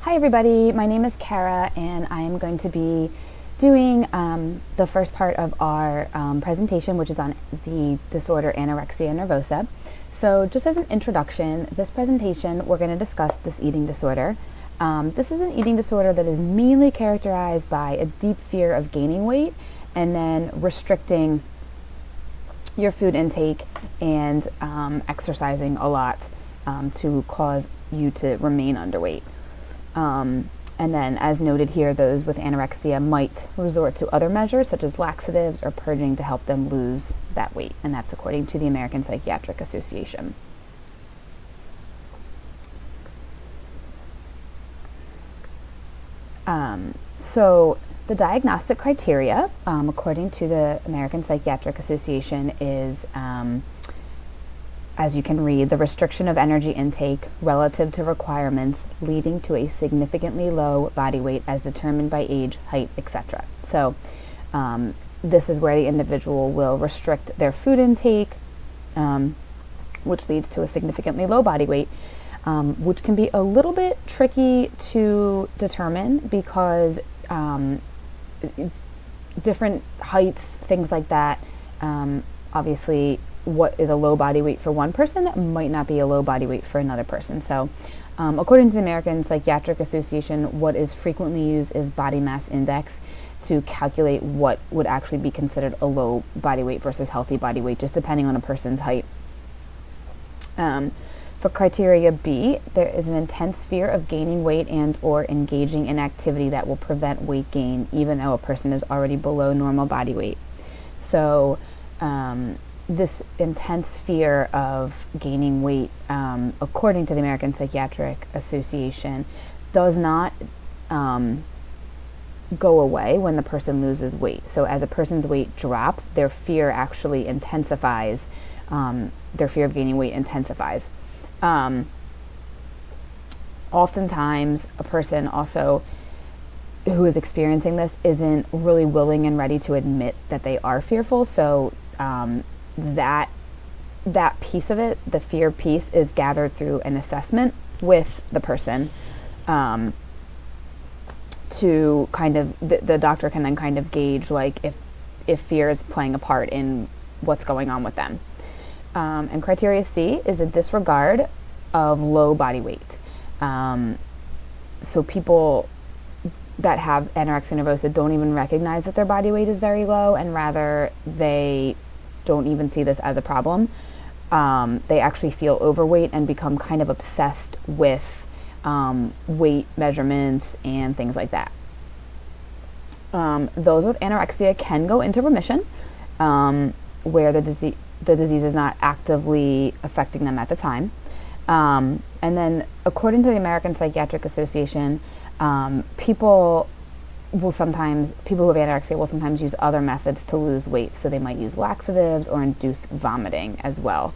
Hi everybody, my name is Kara and I am going to be doing the first part of our presentation, which is on the disorder anorexia nervosa. So just as an introduction, this presentation we're going to discuss this eating disorder. This is an eating disorder that is mainly characterized by a deep fear of gaining weight and then restricting your food intake and exercising a lot to cause you to remain underweight. And then, as noted here, those with anorexia might resort to other measures such as laxatives or purging to help them lose that weight, and that's according to the American Psychiatric Association. So the diagnostic criteria, according to the American Psychiatric Association, is as you can read, the restriction of energy intake relative to requirements leading to a significantly low body weight as determined by age, height, etc. So this is where the individual will restrict their food intake, which leads to a significantly low body weight, which can be a little bit tricky to determine because different heights, things like that, obviously what is a low body weight for one person might not be a low body weight for another person. So according to the American Psychiatric Association, what is frequently used is body mass index to calculate what would actually be considered a low body weight versus healthy body weight, just depending on a person's height. For criteria B, there is an intense fear of gaining weight and or engaging in activity that will prevent weight gain, even though a person is already below normal body weight. So this intense fear of gaining weight, according to the American Psychiatric Association, does not go away when the person loses weight. So as a person's weight drops, their fear actually intensifies, their fear of gaining weight intensifies. Oftentimes, a person also who is experiencing this isn't really willing and ready to admit that they are fearful. So that piece of it, the fear piece, is gathered through an assessment with the person to kind of, the doctor can then kind of gauge like if fear is playing a part in what's going on with them. And criteria C is a disregard of low body weight. So people that have anorexia nervosa don't even recognize that their body weight is very low, and rather they don't even see this as a problem. They actually feel overweight and become kind of obsessed with weight measurements and things like that. Those with anorexia can go into remission, where the disease is not actively affecting them at the time. And then, according to the American Psychiatric Association, people who have anorexia will sometimes use other methods to lose weight. So they might use laxatives or induce vomiting as well.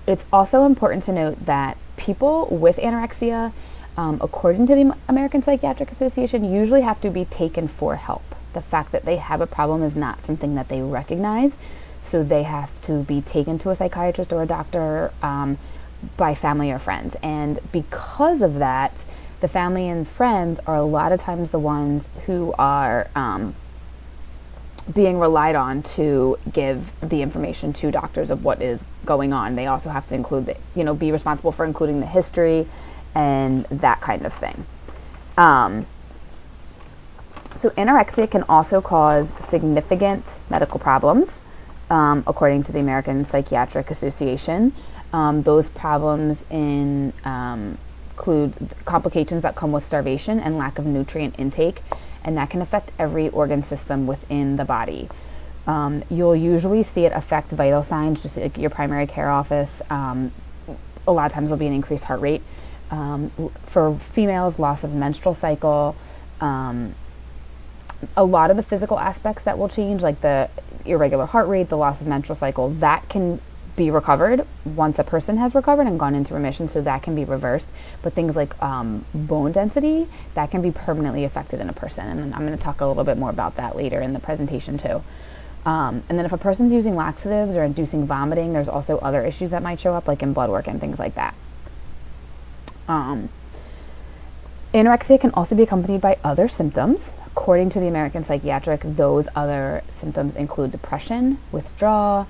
It's also important to note that people with anorexia, according to the American Psychiatric Association, usually have to be taken for help. The fact that they have a problem is not something that they recognize, so they have to be taken to a psychiatrist or a doctor by family or friends. And because of that, the family and friends are a lot of times the ones who are being relied on to give the information to doctors of what is going on. They also have to include, be responsible for including the history and that kind of thing. So anorexia can also cause significant medical problems, according to the American Psychiatric Association. Those problems include complications that come with starvation and lack of nutrient intake, and that can affect every organ system within the body. You'll usually see it affect vital signs, just like your primary care office. A lot of times there'll be an increased heart rate. For females, loss of menstrual cycle. A lot of the physical aspects that will change, like the irregular heart rate, the loss of menstrual cycle, that can be recovered once a person has recovered and gone into remission, so that can be reversed. But things like bone density, that can be permanently affected in a person, and I'm going to talk a little bit more about that later in the presentation too. And then if a person's using laxatives or inducing vomiting, there's also other issues that might show up, like in blood work and things like that. Um, Anorexia can also be accompanied by other symptoms. According to the American Psychiatric, those other symptoms include depression, withdrawal,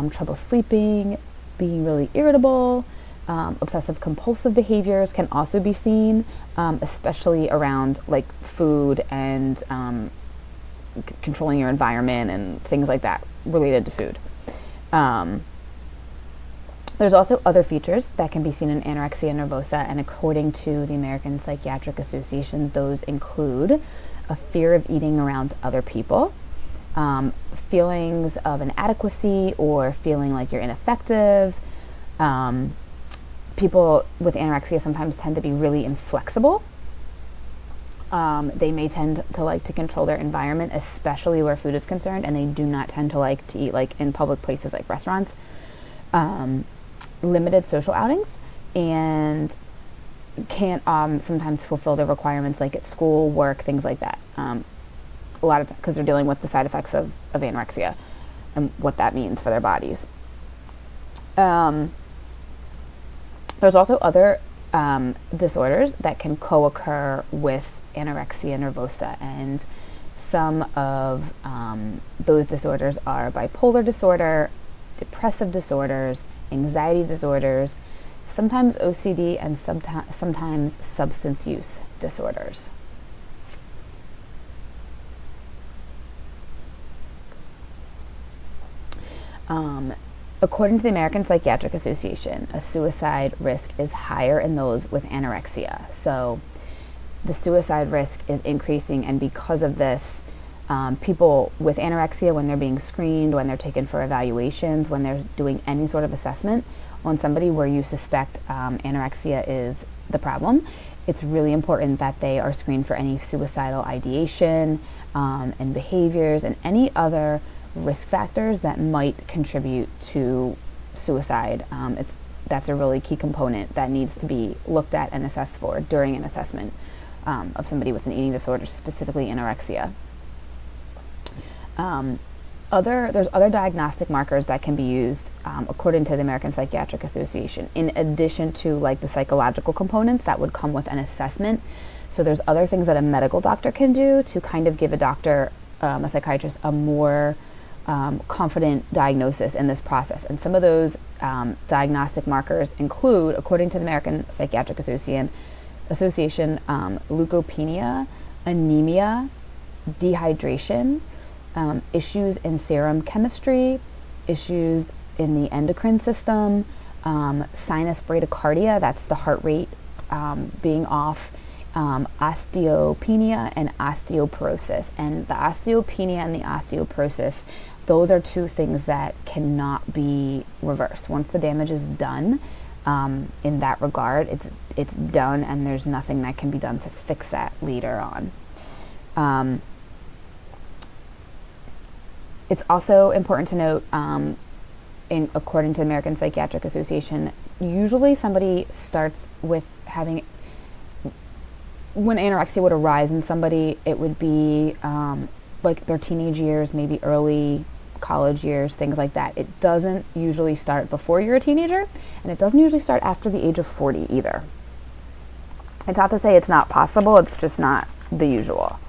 trouble sleeping, being really irritable, obsessive compulsive behaviors can also be seen, especially around like food and controlling your environment and things like that related to food. There's also other features that can be seen in anorexia nervosa, and according to the American Psychiatric Association, those include a fear of eating around other people, feelings of inadequacy or feeling like you're ineffective. People with anorexia sometimes tend to be really inflexible. They may tend to like to control their environment, especially where food is concerned, and they do not tend to like to eat like in public places like restaurants. Limited social outings, and can't sometimes fulfill their requirements like at school, work, things like that. A lot of because they're dealing with the side effects of anorexia and what that means for their bodies. There's also other disorders that can co-occur with anorexia nervosa, and some of those disorders are bipolar disorder, depressive disorders, anxiety disorders, sometimes OCD, and sometimes substance use disorders. According to the American Psychiatric Association, a suicide risk is higher in those with anorexia. So the suicide risk is increasing, and because of this, people with anorexia, when they're being screened, when they're taken for evaluations, when they're doing any sort of assessment on somebody where you suspect anorexia is the problem, it's really important that they are screened for any suicidal ideation and behaviors and any other risk factors that might contribute to suicide. That's a really key component that needs to be looked at and assessed for during an assessment of somebody with an eating disorder, specifically anorexia. There's other diagnostic markers that can be used according to the American Psychiatric Association, in addition to like the psychological components that would come with an assessment. So there's other things that a medical doctor can do to kind of give a doctor, a psychiatrist, a more confident diagnosis in this process. And some of those diagnostic markers include, according to the American Psychiatric Association, leukopenia, anemia, dehydration, issues in serum chemistry, issues in the endocrine system, sinus bradycardia, that's the heart rate being off, osteopenia and osteoporosis. And the osteopenia and the osteoporosis, those are two things that cannot be reversed. Once the damage is done, in that regard, it's done, and there's nothing that can be done to fix that later on. It's also important to note, according to the American Psychiatric Association, usually somebody starts with having, when anorexia would arise in somebody, it would be like their teenage years, maybe early college years, things like that. It doesn't usually start before you're a teenager, and it doesn't usually start after the age of 40 either. It's not to say it's not possible, it's just not the usual.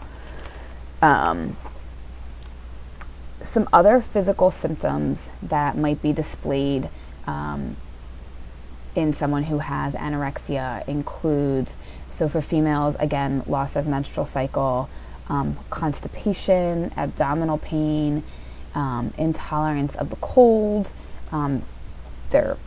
Some other physical symptoms that might be displayed in someone who has anorexia includes, so for females, again, loss of menstrual cycle, constipation, abdominal pain, intolerance of the cold. They're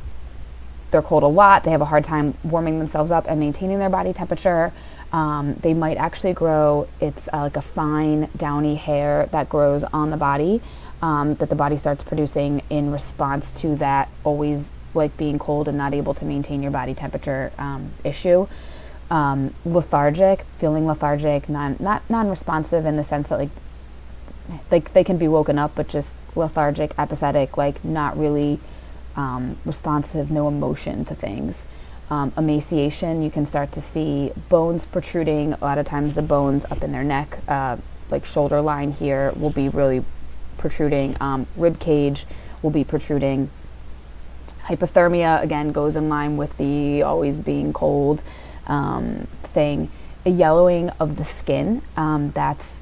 cold a lot. They have a hard time warming themselves up and maintaining their body temperature. They might actually grow, it's like a fine downy hair that grows on the body, that the body starts producing in response to that always like being cold and not able to maintain your body temperature issue. Lethargic, feeling lethargic, not non-responsive in the sense that like they can be woken up, but just lethargic, apathetic, like not really responsive, no emotion to things. Emaciation, you can start to see bones protruding. A lot of times the bones up in their neck, like shoulder line here, will be really protruding. Rib cage will be protruding. Hypothermia, again, goes in line with the always being cold thing. A yellowing of the skin, that's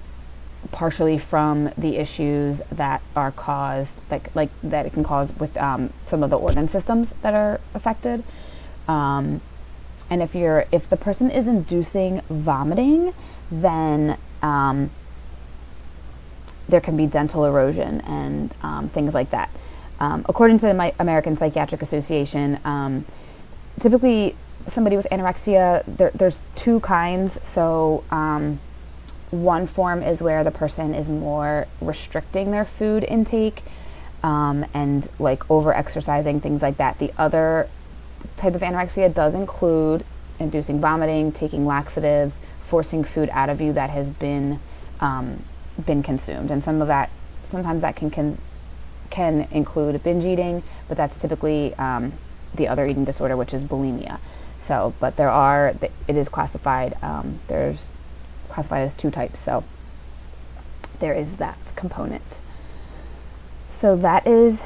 partially from the issues that are caused, like that it can cause with some of the organ systems that are affected. And if the person is inducing vomiting, then there can be dental erosion and things like that. According to the American Psychiatric Association, typically somebody with anorexia, there's two kinds. So one form is where the person is more restricting their food intake and like over exercising, things like that. The other type of anorexia does include inducing vomiting, taking laxatives, forcing food out of you that has been consumed, and sometimes that can include binge eating, but that's typically the other eating disorder, which is bulimia. So, but it is classified. There's classified as two types. So there is that component. So that is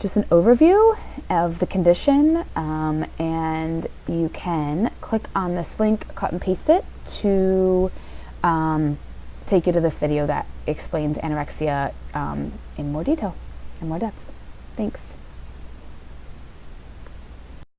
just an overview of the condition, and you can click on this link, cut and paste it to take you to this video that explains anorexia in more detail, in more depth. Thanks.